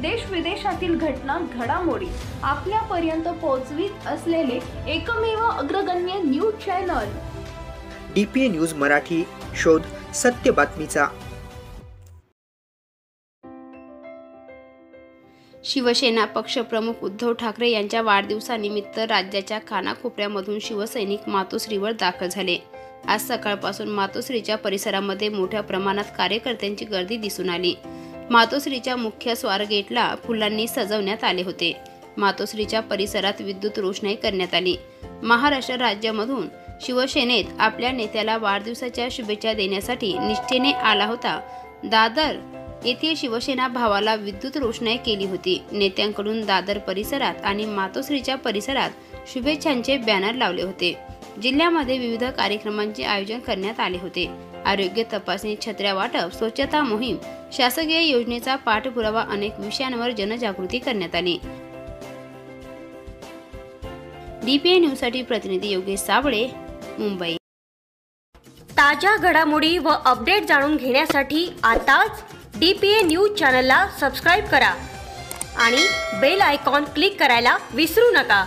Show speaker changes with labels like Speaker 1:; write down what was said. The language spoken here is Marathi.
Speaker 1: देश विदेशातील घटना घडामोडी आपल्यापर्यंत पोहोचवित असलेले एकमेव अग्रगण्य news channel
Speaker 2: DPA news Marathi, शोध सत्य बातमीचा।
Speaker 3: शिवसेना पक्षप्रमुख उद्धव ठाकरे यांच्या वाढदिवसानिमित्त राज्याच्या कानाकोपऱ्यामधून शिवसैनिक मातोश्रीवर दाखल झाले। आज सकाळपासून मातोश्रीच्या परिसरामध्ये मोठ्या प्रमाणात कार्यकर्त्यांची गर्दी दिसून आली। मातोश्रीच्या मुख्य स्वारगेटला फुलांनी सजवण्यात आले होते। मातोश्रीच्या परिसरात विद्युत रोषणाई करण्यात आली। महाराष्ट्र राज्यामधून शिवसेनेत आपल्या नेत्याला वाढदिवसाच्या शुभेच्छा देण्यासाठी निष्ठेने आला होता। दादर येथील शिवसेना भावाला विद्युत रोषणाई केली होती। नेत्यांकडून दादर परिसरात आणि मातोश्रीच्या परिसरात शुभेच्छांचे बॅनर लावले होते। जिल्ह्यामध्ये विविध कार्यक्रमांचे आयोजन करण्यात आले होते। आरोग्य तपासणी, छत्र्या वाटप, स्वच्छता मोहीम, शासकीय योजनेचा पाठपुरावा अनेक विषयांवर जनजागृती करण्यात आली। DPA न्यूजसाठी प्रतिनिधी योगेश साबळे, मुंबई।
Speaker 4: ताज्या घडामोडी व अपडेट जाणून घेण्यासाठी आताच DPA न्यूज चॅनलला सबस्क्राइब करा आणि बेल आयकॉन क्लिक करायला विसरू नका।